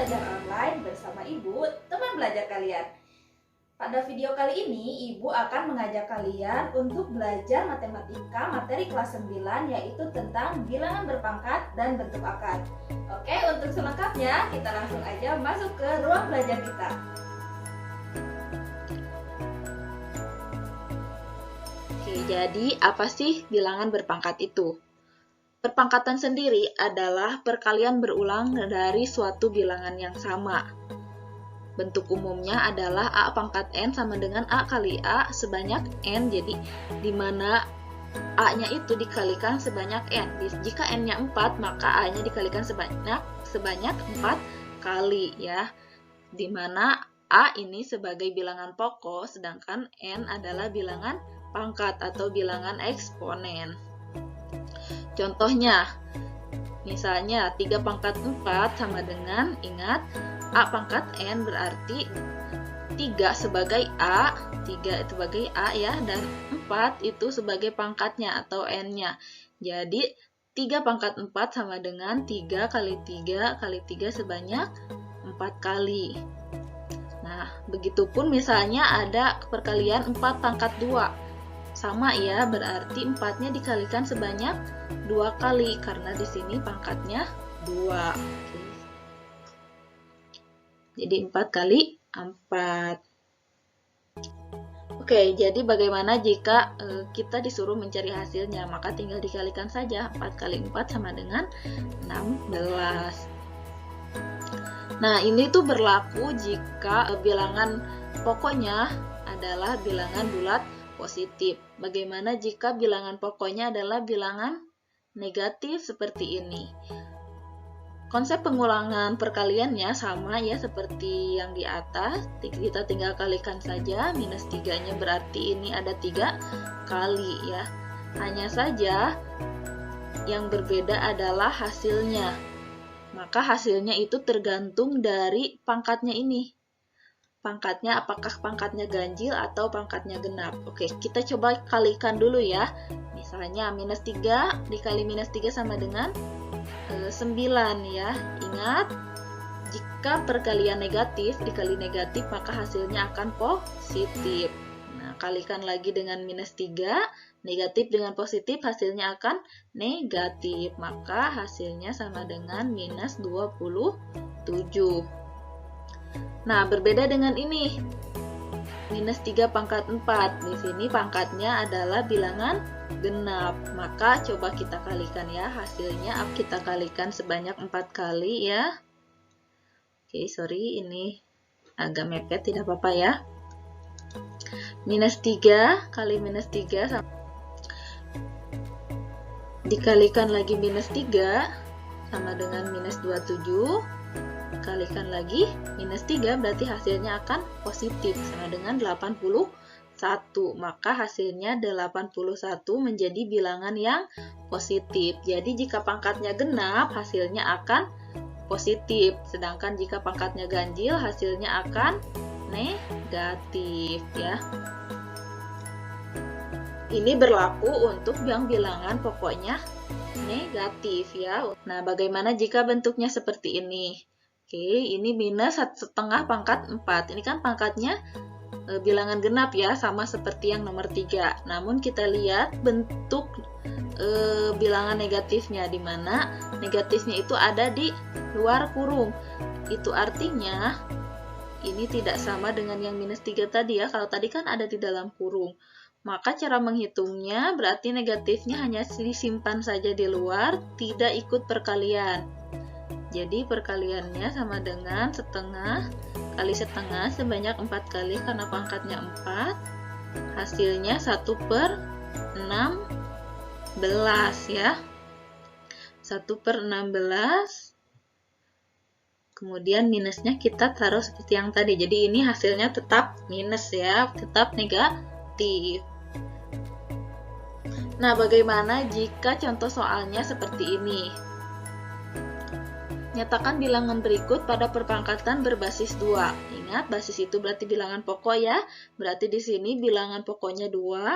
belajar online bersama Ibu, teman belajar kalian. Pada video kali ini, Ibu akan mengajak kalian untuk belajar matematika materi kelas 9, yaitu tentang bilangan berpangkat dan bentuk akar. Oke, untuk selengkapnya kita langsung aja masuk ke ruang belajar kita. Oke, jadi apa sih bilangan berpangkat itu? Perpangkatan sendiri adalah perkalian berulang dari suatu bilangan yang sama. Bentuk umumnya adalah A pangkat N sama dengan A kali A sebanyak N, jadi di mana A-nya itu dikalikan sebanyak N. Jika N-nya 4, maka A-nya dikalikan sebanyak 4 kali ya. Di mana A ini sebagai bilangan pokok, sedangkan N adalah bilangan pangkat atau bilangan eksponen. Contohnya, misalnya 3 pangkat 4 sama dengan, ingat, A pangkat N berarti 3 sebagai A, 3 sebagai A ya, dan 4 itu sebagai pangkatnya atau N-nya. Jadi, 3 pangkat 4 sama dengan 3 kali 3 kali 3 sebanyak 4 kali. Nah, begitupun misalnya ada perkalian 4 pangkat 2. Sama ya, berarti 4-nya dikalikan sebanyak 2 kali, karena di sini pangkatnya 2. Oke. Jadi 4 kali 4. Oke, jadi bagaimana jika kita disuruh mencari hasilnya? Maka tinggal dikalikan saja, 4 kali 4 sama dengan 16. Nah, ini tuh berlaku jika bilangan pokoknya adalah bilangan bulat positif. Bagaimana jika bilangan pokoknya adalah bilangan negatif seperti ini? Konsep pengulangan perkaliannya sama ya seperti yang di atas. Kita tinggal kalikan saja, minus 3-nya berarti ini ada 3 kali ya. Hanya saja yang berbeda adalah hasilnya. Maka hasilnya itu tergantung dari pangkatnya ini. Pangkatnya apakah pangkatnya ganjil atau pangkatnya genap. Oke, kita coba kalikan dulu ya. Misalnya minus 3 dikali minus 3 sama dengan 9 ya. Ingat, jika perkalian negatif dikali negatif maka hasilnya akan positif. Nah, kalikan lagi dengan minus 3, negatif dengan positif hasilnya akan negatif. Maka hasilnya sama dengan minus 27. Nah, berbeda dengan ini. Minus 3 pangkat 4. Di sini pangkatnya adalah bilangan genap. Maka coba kita kalikan ya. Hasilnya kita kalikan sebanyak 4 kali ya. Oke, sorry ini agak mepet, tidak apa-apa ya. Minus 3 kali minus 3 dikalikan lagi minus 3 sama dengan minus 27. Kalikan lagi minus 3 berarti hasilnya akan positif sama dengan 81. Maka hasilnya 81 menjadi bilangan yang positif. Jadi jika pangkatnya genap hasilnya akan positif, sedangkan jika pangkatnya ganjil hasilnya akan negatif ya. Ini berlaku untuk yang bilangan pokoknya negatif ya. Nah, bagaimana jika bentuknya seperti ini? Oke, ini minus 1/2 pangkat 4. Ini kan pangkatnya bilangan genap ya, sama seperti yang nomor 3. Namun kita lihat bentuk bilangan negatifnya, di mana negatifnya itu ada di luar kurung. Itu artinya ini tidak sama dengan yang minus 3 tadi ya. Kalau tadi kan ada di dalam kurung. Maka cara menghitungnya berarti negatifnya hanya disimpan saja di luar, tidak ikut perkalian. Jadi perkaliannya sama dengan setengah kali setengah sebanyak 4 kali karena pangkatnya 4. Hasilnya 1/16 ya. 1/16. Kemudian minusnya kita taruh seperti yang tadi. Jadi ini hasilnya tetap minus ya, tetap negatif. Nah, bagaimana jika contoh soalnya seperti ini? Nyatakan bilangan berikut pada perpangkatan berbasis 2. Ingat, basis itu berarti bilangan pokok ya. Berarti di sini bilangan pokoknya 2.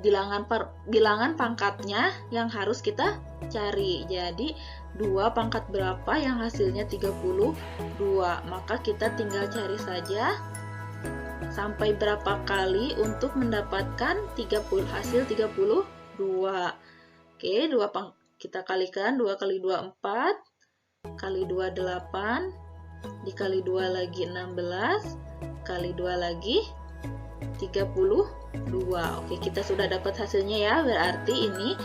bilangan pangkatnya yang harus kita cari. Jadi 2 pangkat berapa yang hasilnya 32, maka kita tinggal cari saja sampai berapa kali untuk mendapatkan hasil 32. Oke, kita kalikan, 2 kali 2 4, kali 2 8, dikali 2 lagi 16, kali 2 lagi 32. Oke, kita sudah dapat hasilnya ya. Berarti ini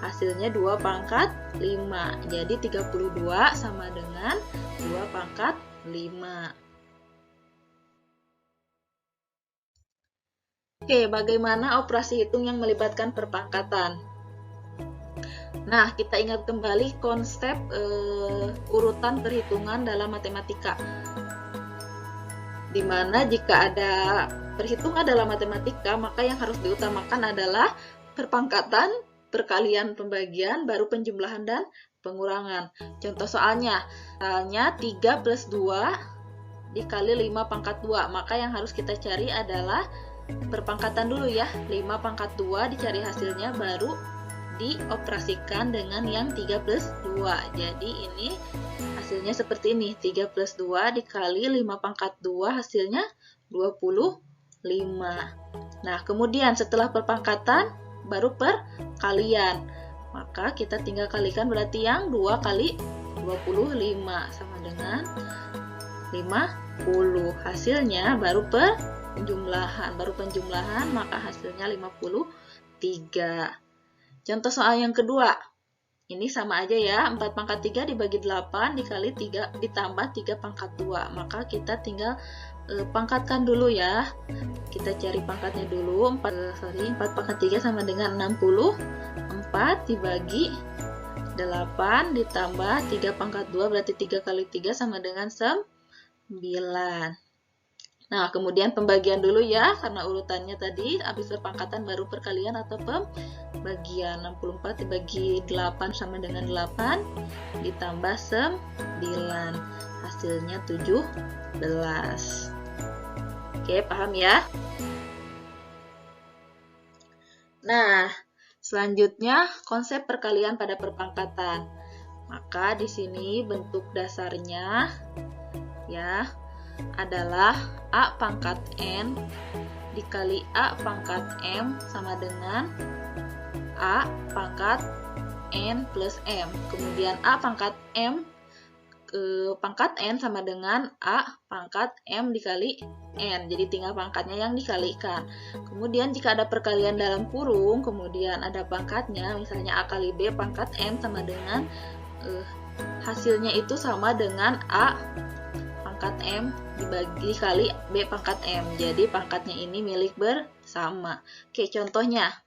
hasilnya 2 pangkat 5. Jadi 32 sama dengan 2 pangkat 5. Oke, bagaimana operasi hitung yang melibatkan perpangkatan? Nah, kita ingat kembali konsep urutan perhitungan dalam matematika. Dimana jika ada perhitungan dalam matematika, maka yang harus diutamakan adalah perpangkatan, perkalian pembagian, baru penjumlahan dan pengurangan. Contoh soalnya 3 plus 2 dikali 5 pangkat 2, maka yang harus kita cari adalah perpangkatan dulu ya. 5 pangkat 2 dicari hasilnya, baru dioperasikan dengan yang 3 plus 2. Jadi ini hasilnya seperti ini, 3 plus 2 dikali 5 pangkat 2 hasilnya 25. Nah, kemudian setelah perpangkatan baru perkalian, maka kita tinggal kalikan, berarti yang 2 kali 25 sama dengan 50. Hasilnya baru penjumlahan, maka hasilnya 53. Contoh soal yang kedua, ini sama aja ya, 4 pangkat 3 dibagi 8 dikali 3 ditambah 3 pangkat 2, maka kita tinggal pangkatkan dulu ya. Kita cari pangkatnya dulu. 4 pangkat 3 sama dengan 60. 4 dibagi 8 ditambah 3 pangkat 2, berarti 3 kali 3 sama dengan 9. Nah, kemudian pembagian dulu ya, karena urutannya tadi habis perpangkatan baru perkalian atau pembagian. 64 dibagi 8 sama dengan 8 ditambah 9, hasilnya 17. Oke, paham ya? Nah, selanjutnya konsep perkalian pada perpangkatan. Maka di sini bentuk dasarnya ya adalah A pangkat N dikali A pangkat M sama dengan A pangkat N plus M. Kemudian A pangkat M pangkat N sama dengan A pangkat M dikali N. Jadi tinggal pangkatnya yang dikalikan. Kemudian jika ada perkalian dalam kurung, kemudian ada pangkatnya, misalnya A kali B pangkat M sama dengan hasilnya itu sama dengan A pangkat M dikali B pangkat M. Jadi pangkatnya ini milik bersama. Oke, contohnya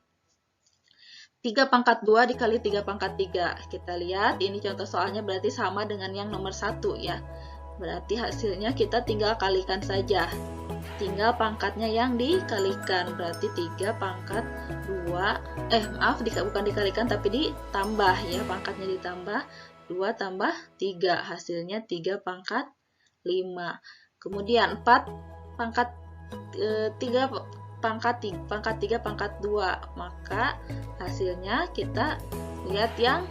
3 pangkat 2 dikali 3 pangkat 3. Kita lihat, ini contoh soalnya berarti sama dengan yang nomor 1 ya. Berarti hasilnya kita tinggal kalikan saja. Tinggal pangkatnya yang dikalikan. Berarti 3 pangkat 2, bukan dikalikan tapi ditambah ya. Pangkatnya ditambah, 2 tambah 3. Hasilnya 3 pangkat 5. Kemudian 4 pangkat 3 pangkat 3 pangkat 2, maka hasilnya kita lihat yang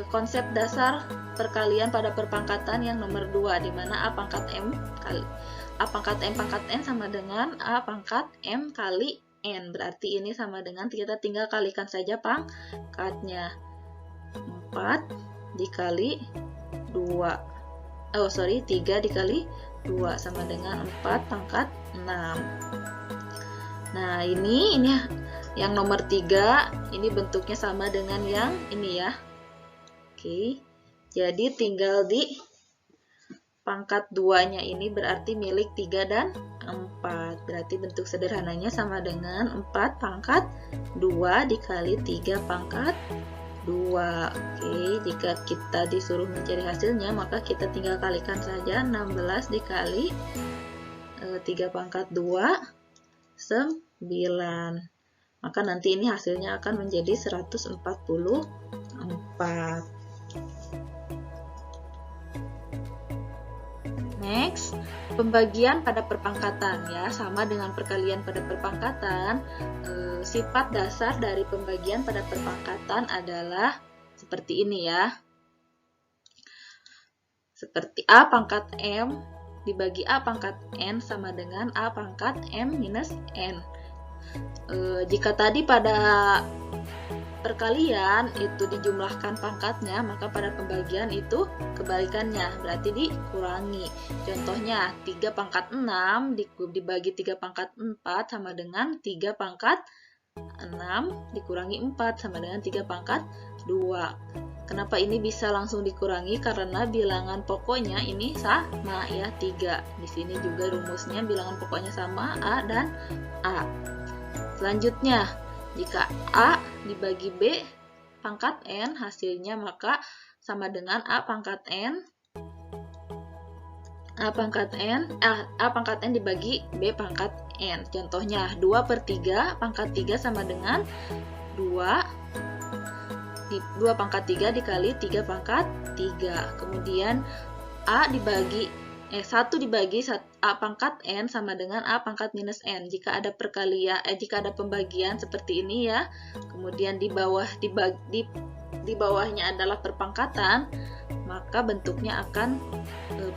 konsep dasar perkalian pada perpangkatan yang nomor 2, di mana A pangkat M pangkat N sama dengan A pangkat M kali N. Berarti ini sama dengan, kita tinggal kalikan saja pangkatnya. 4 dikali 3 dikali 2 sama dengan 4 pangkat 6. Nah, ini yang nomor 3, ini bentuknya sama dengan yang ini ya. Oke, jadi tinggal di pangkat 2-nya ini berarti milik 3 dan 4. Berarti bentuk sederhananya sama dengan 4 pangkat 2 dikali 3 pangkat 2. Oke, jika kita disuruh mencari hasilnya, maka kita tinggal kalikan saja 16 dikali 3 pangkat 2, 9. Maka nanti ini hasilnya akan menjadi 144. Next, pembagian pada perpangkatan ya, sama dengan perkalian pada perpangkatan. Sifat dasar dari pembagian pada perpangkatan adalah seperti ini ya. Seperti A pangkat M dibagi A pangkat N sama dengan A pangkat M minus N. Jika tadi pada perkalian itu dijumlahkan pangkatnya, maka pada pembagian itu kebalikannya, berarti dikurangi. Contohnya 3 pangkat 6 dibagi 3 pangkat 4 sama dengan 3 pangkat 6 dikurangi 4 sama dengan 3 pangkat 2. Kenapa ini bisa langsung dikurangi? Karena bilangan pokoknya ini sama ya, 3. Di sini juga rumusnya bilangan pokoknya sama, A dan A. Selanjutnya, jika A dibagi B pangkat N hasilnya maka sama dengan A pangkat N dibagi B pangkat N. Contohnya 2/3 pangkat 3 sama dengan 2 pangkat 3 dikali 3 pangkat 3. Kemudian 1 dibagi A pangkat N sama dengan A pangkat minus N. Jika ada pembagian seperti ini ya, kemudian di bawahnya adalah perpangkatan, maka bentuknya akan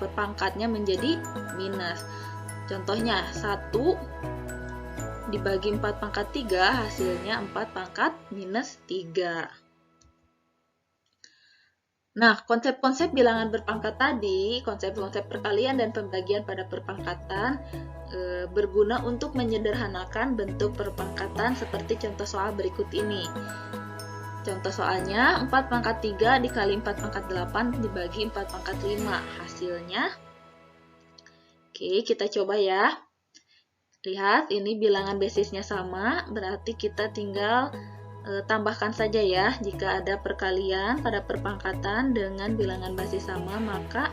perpangkatnya menjadi minus. Contohnya 1 dibagi 4 pangkat 3 hasilnya 4 pangkat minus 3. Nah, konsep-konsep bilangan berpangkat tadi, konsep-konsep perkalian dan pembagian pada perpangkatan berguna untuk menyederhanakan bentuk perpangkatan seperti contoh soal berikut ini. Contoh soalnya 4 pangkat 3 dikali 4 pangkat 8 dibagi 4 pangkat 5. Hasilnya, oke, kita coba ya. Lihat, ini bilangan basisnya sama, berarti kita tinggal tambahkan saja ya. Jika ada perkalian pada perpangkatan dengan bilangan basis sama, maka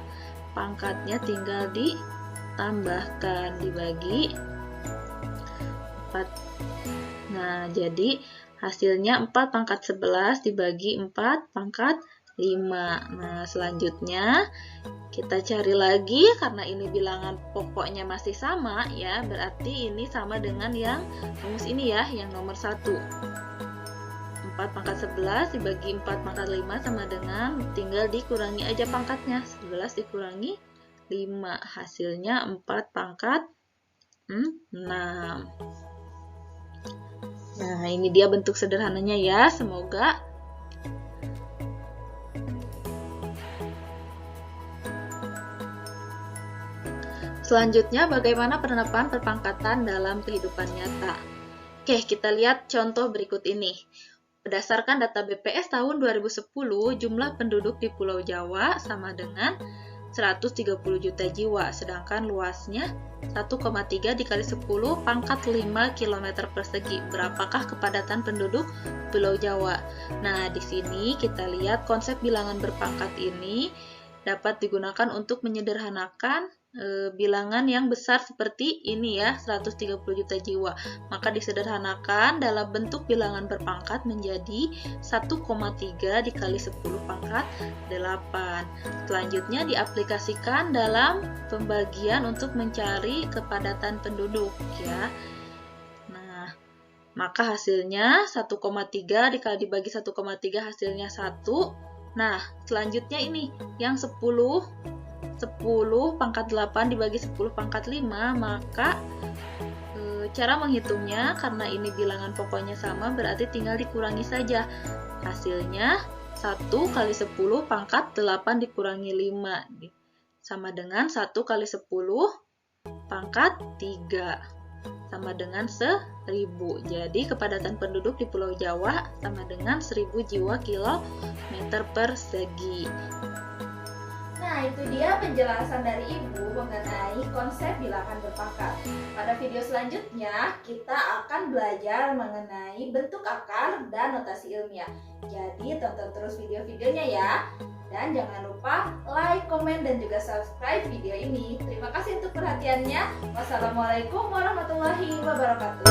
pangkatnya tinggal ditambahkan dibagi 4. Nah, jadi hasilnya 4 pangkat 11 dibagi 4 pangkat 5. Nah, selanjutnya kita cari lagi, karena ini bilangan pokoknya masih sama ya, berarti ini sama dengan yang rumus ini ya, yang nomor 1. 4 pangkat 11 dibagi 4 pangkat 5 sama dengan, tinggal dikurangi aja pangkatnya, 11 dikurangi 5, hasilnya 4 pangkat 6. Nah, ini dia bentuk sederhananya ya, semoga selanjutnya bagaimana penerapan perpangkatan dalam kehidupan nyata. Oke, kita lihat contoh berikut ini. Berdasarkan data BPS tahun 2010, jumlah penduduk di Pulau Jawa sama dengan 130 juta jiwa, sedangkan luasnya 1,3 dikali 10 pangkat 5 km persegi. Berapakah kepadatan penduduk Pulau Jawa? Nah, di sini kita lihat konsep bilangan berpangkat ini dapat digunakan untuk menyederhanakan bilangan yang besar seperti ini ya, 130 juta jiwa. Maka disederhanakan dalam bentuk bilangan berpangkat menjadi 1,3 dikali 10 pangkat 8. Selanjutnya diaplikasikan dalam pembagian untuk mencari kepadatan penduduk ya. Nah, maka hasilnya 1,3 dikali dibagi 1,3 hasilnya 1. Nah, selanjutnya ini yang 10 pangkat 8 dibagi 10 pangkat 5, maka cara menghitungnya karena ini bilangan pokoknya sama berarti tinggal dikurangi saja. Hasilnya 1 kali 10 pangkat 8 dikurangi 5 sama dengan 1 kali 10 pangkat 3 sama dengan 1000. Jadi kepadatan penduduk di Pulau Jawa sama dengan 1000 jiwa kilometer persegi. Nah, itu dia penjelasan dari Ibu mengenai konsep bilangan berpangkat. Pada video selanjutnya, kita akan belajar mengenai bentuk akar dan notasi ilmiah. Jadi, tonton terus video-videonya ya. Dan jangan lupa like, komen, dan juga subscribe video ini. Terima kasih untuk perhatiannya. Wassalamualaikum warahmatullahi wabarakatuh.